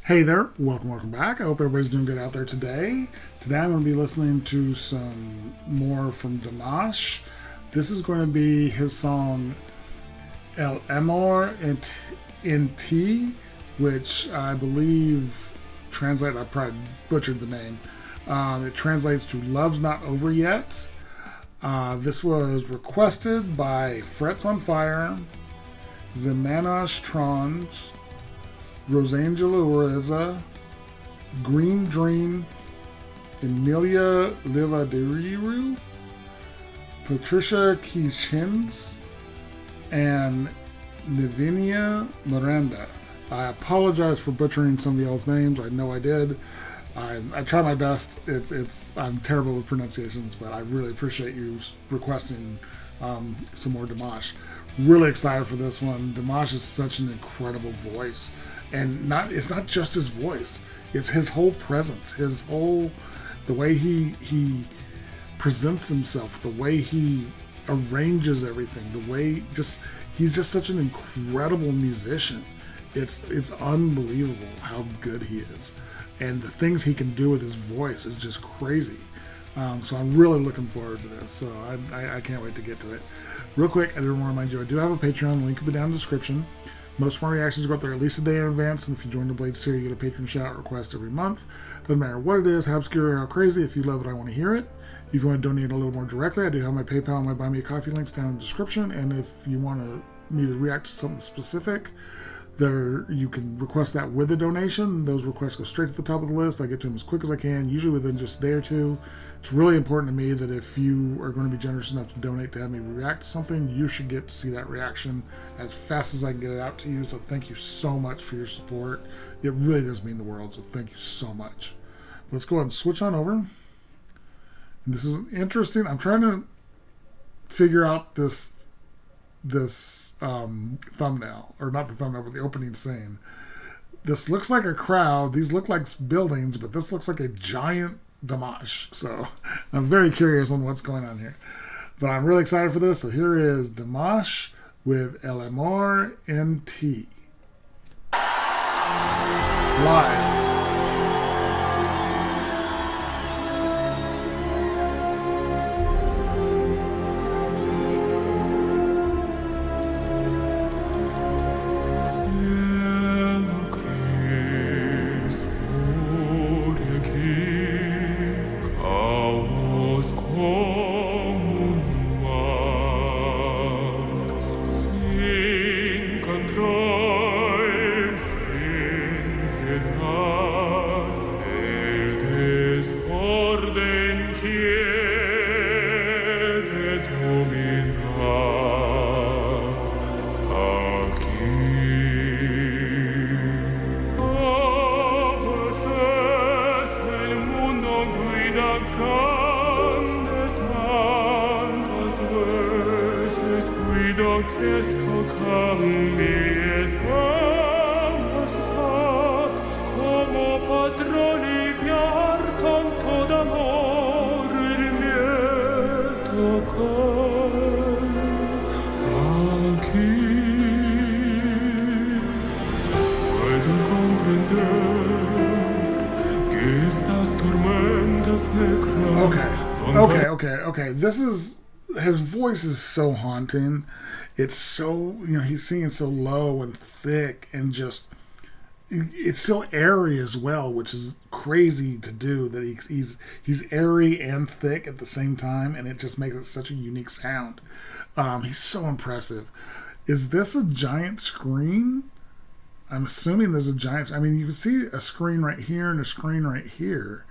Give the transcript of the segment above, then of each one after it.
Hey there, welcome back. I hope everybody's doing good out there today. Today I'm going to be listening to some more from Dimash. This is going to be his song El Amor En Ti, which I believe I probably butchered the name. It translates to Love's Not Over Yet. This was requested by Frets on Fire, Dimash-El Rosangela Reza, Green Dream, Emilia Livadiriru, Patricia Keechins, and Nivinia Miranda. I apologize for butchering some of y'all's names. I know I did. I try my best. I'm terrible with pronunciations, but I really appreciate you requesting some more Dimash. Really excited for this one. Dimash is such an incredible voice. And it's not just his voice, it's his whole presence, the way he presents himself, the way he arranges everything, he's just such an incredible musician. It's unbelievable how good he is. And the things he can do with his voice is just crazy. So I'm really looking forward to this. So I can't wait to get to it. Real quick, I didn't want to remind you, I do have a Patreon. The link will be down in the description. Most of my reactions go up there at least a day in advance, and if you join the Blades tier, you get a patron shout request every month. Doesn't matter what it is, how obscure or how crazy. If you love it, I want to hear it. If you want to donate a little more directly, I do have my PayPal and my Buy Me a Coffee links down in the description. And if you want me to react to something specific, there you can request that with a donation. Those requests go straight to the top of the list. I get to them as quick as I can, usually within just a day or two. It's really important to me that if you are going to be generous enough to donate to have me react to something, you should get to see that reaction as fast as I can get it out to you. So thank you so much for your support. It really does mean the world, so thank you so much. Let's go ahead and switch on over. And this is interesting. I'm trying to figure out this thumbnail, or not the thumbnail, but the opening scene. This looks like a crowd. These look like buildings, but this looks like a giant Dimash. So I'm very curious on what's going on here. But I'm really excited for this. So here is Dimash with El Amor En Ti. Live. Okay. His voice is so haunting. It's so, he's singing so low and thick and just, it's still airy as well, which is crazy to do, that he's airy and thick at the same time, and it just makes it such a unique sound. He's so impressive. Is this a giant screen? I'm assuming there's a giant, you can see a screen right here and a screen right here.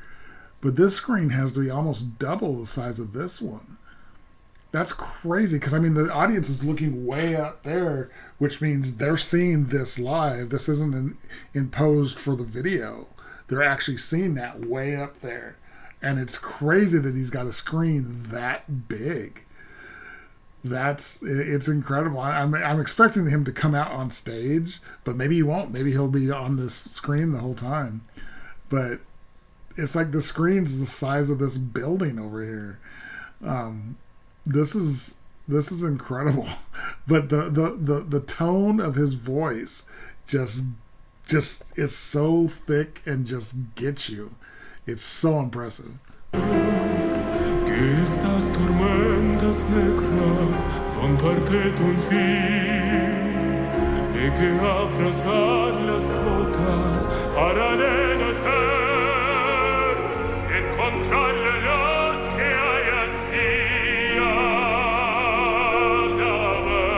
But this screen has to be almost double the size of this one. That's crazy, because the audience is looking way up there, which means they're seeing this live. This isn't imposed for the video. They're actually seeing that way up there. And it's crazy that he's got a screen that big. It's incredible. I'm expecting him to come out on stage, but maybe he won't. Maybe he'll be on this screen the whole time. But it's like the screen's the size of this building over here. This is incredible. But the tone of his voice just just it's so thick and just gets you. It's so impressive. Que estas tormentas negras son parte de un fin y que abrazarlas todas para renacer y encontrar la luz que hay ansiado ver.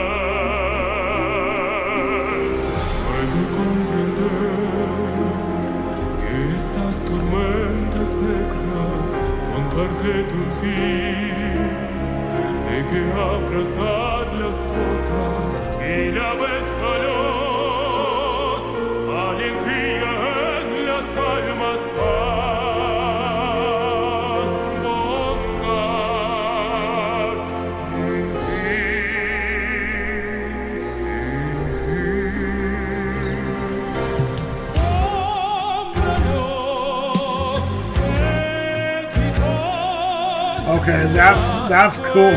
Puedo comprender que estas tormentas negras son parte de un fin hay que abrazarlas todas y la vez a luz alegría en las almas paz pongan sin fin Okay, that's cool.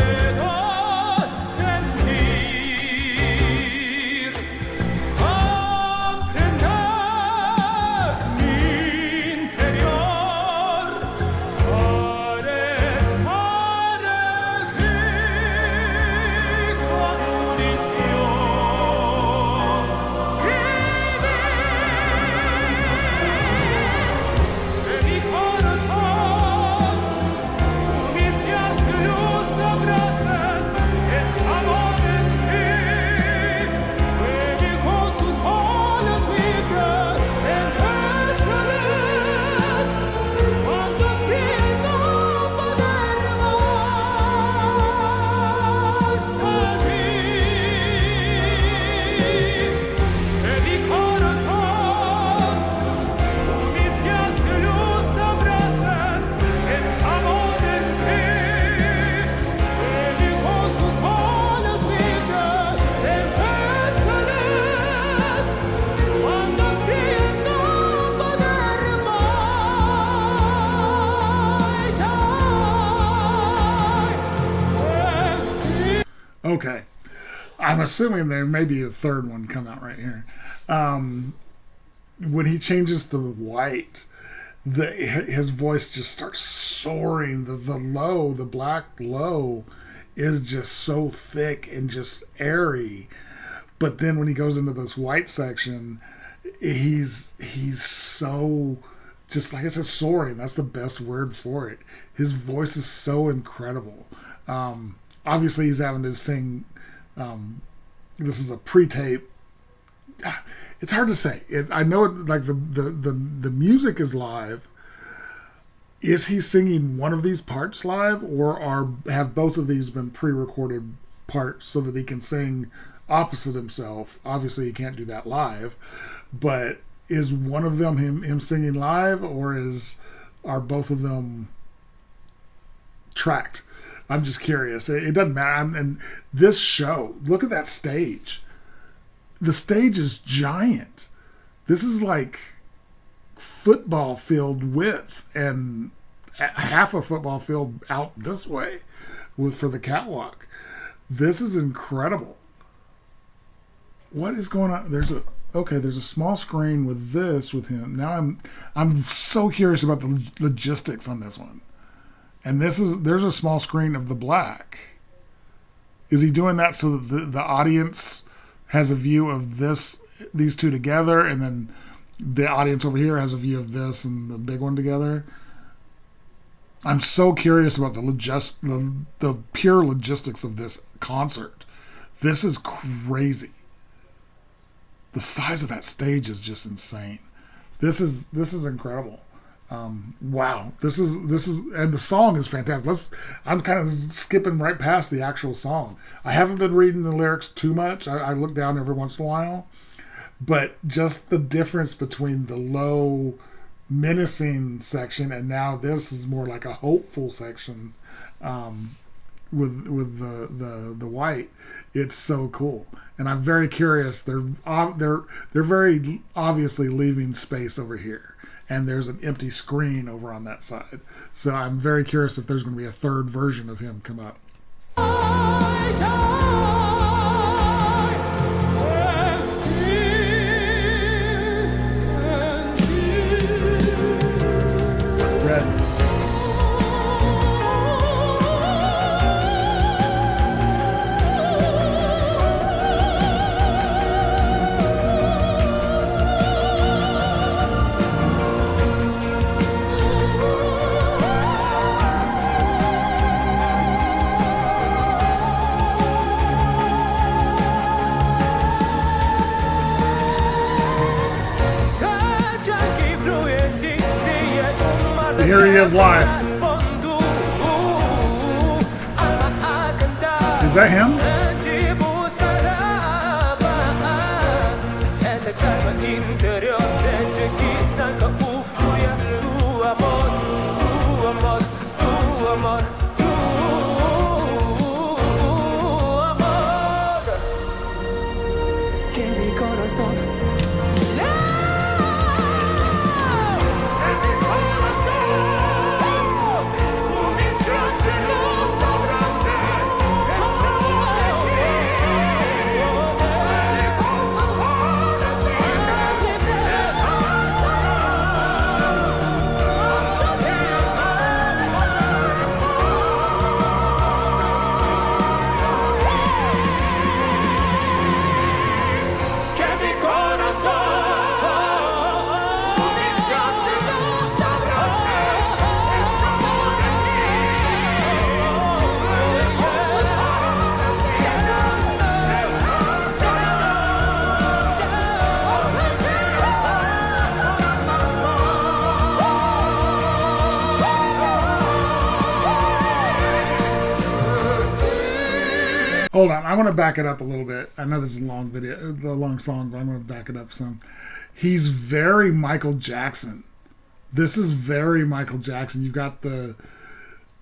Okay. I'm assuming there may be a third one come out right here. When he changes to the white, his voice just starts soaring. The low, the black low, is just so thick and just airy. But then when he goes into this white section, he's so, just like I said, soaring. That's the best word for it. His voice is so incredible. Obviously, he's having to sing. This is a pre-tape. It's hard to say. I know it, like the music is live. Is he singing one of these parts live, or have both of these been pre-recorded parts so that he can sing opposite himself? Obviously, he can't do that live. But is one of them him singing live, or are both of them tracked? I'm just curious. It doesn't matter. And this show, look at that stage. The stage is giant. This is like football field width and half a football field out this way for the catwalk. This is incredible. What is going on? There's a small screen with him. Now I'm so curious about the logistics on this one. And there's a small screen of the black. Is he doing that so that the audience has a view of these two together, and then the audience over here has a view of this and the big one together? I'm so curious about the pure logistics of this concert. This is crazy. The size of that stage is just insane. This is incredible. Wow, this is, and the song is fantastic. I'm kind of skipping right past the actual song. I haven't been reading the lyrics too much. I look down every once in a while, but just the difference between the low, menacing section and now this is more like a hopeful section, with the white. It's so cool, and I'm very curious. They're very obviously leaving space over here. And there's an empty screen over on that side. So I'm very curious if there's going to be a third version of him come up. here he is live. Is that him? Hold on, I want to back it up a little bit. I know this is a long video, the long song, but I'm going to back it up some. He's very Michael Jackson. This is very Michael Jackson. You've got the,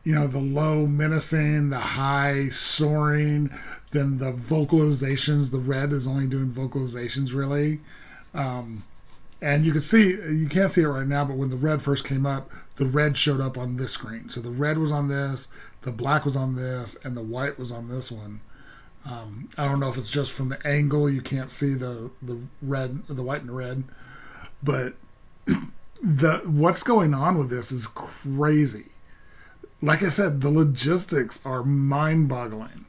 you know, the low menacing, the high soaring, then the vocalizations. The red is only doing vocalizations really. And you can see, you can't see it right now, but when the red first came up, the red showed up on this screen. So the red was on this, the black was on this, and the white was on this one. I don't know if it's just from the angle you can't see the red, the white and the red, but what's going on with this is crazy. Like I said, the logistics are mind-boggling,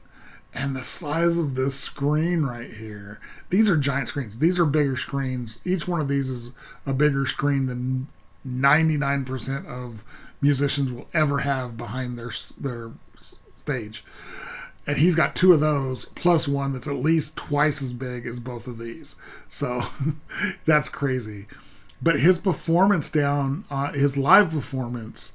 and the size of this screen right here. These are giant screens. These are bigger screens. Each one of these is a bigger screen than 99% of musicians will ever have behind their stage. And he's got two of those, plus one that's at least twice as big as both of these. So that's crazy. But his performance his live performance,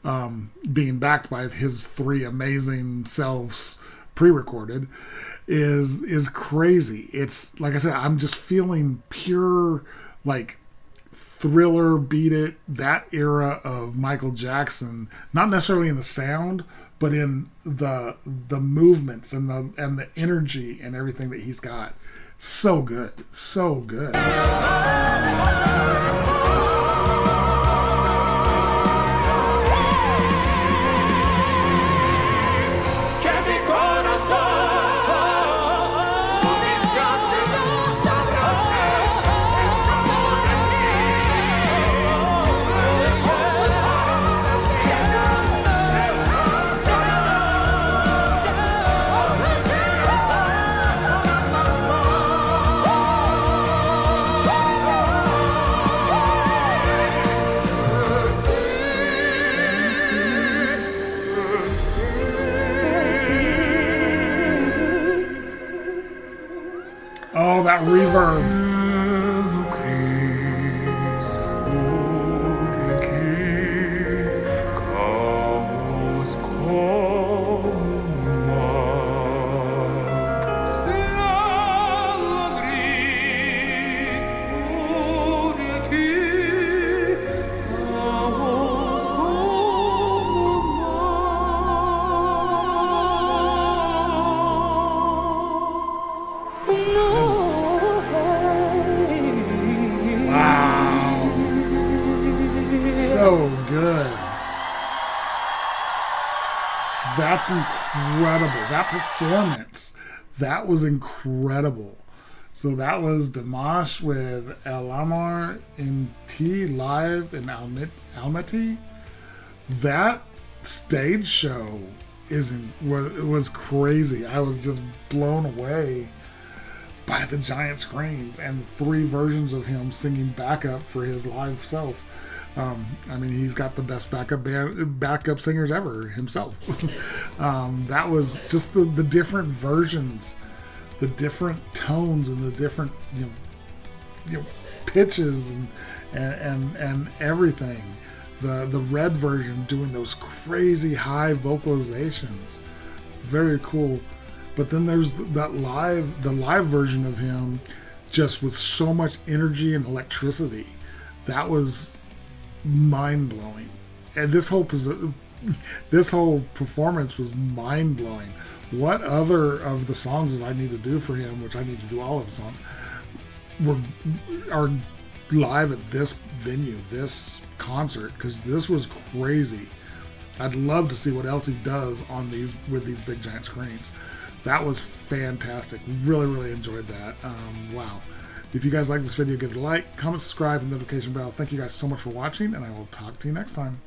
being backed by his three amazing selves pre-recorded, is crazy. It's, like I said, I'm just feeling pure, like, Thriller, Beat It, that era of Michael Jackson, not necessarily in the sound, but in the movements and the energy and everything that he's got. So good. So good. Oh, that reverb. So good. That's incredible. That performance, that was incredible. So that was Dimash with El Amor En Ti live in Almaty. That stage show was crazy. I was just blown away by the giant screens and three versions of him singing backup for his live self. I mean, he's got the best backup singers ever himself. That was just the different versions, the different tones, and the different you know pitches and everything. the red version doing those crazy high vocalizations. Very cool. But then there's the live version of him just with so much energy and electricity. That was mind-blowing. And this whole performance was mind-blowing. What other of the songs that I need to do for him, which I need to do all of his songs, are live at this venue, this concert, because this was crazy. I'd love to see what else he does on these with these big giant screens. That was fantastic. Really enjoyed that. Wow. If you guys like this video, give it a like, comment, subscribe, and notification bell. Thank you guys so much for watching, and I will talk to you next time.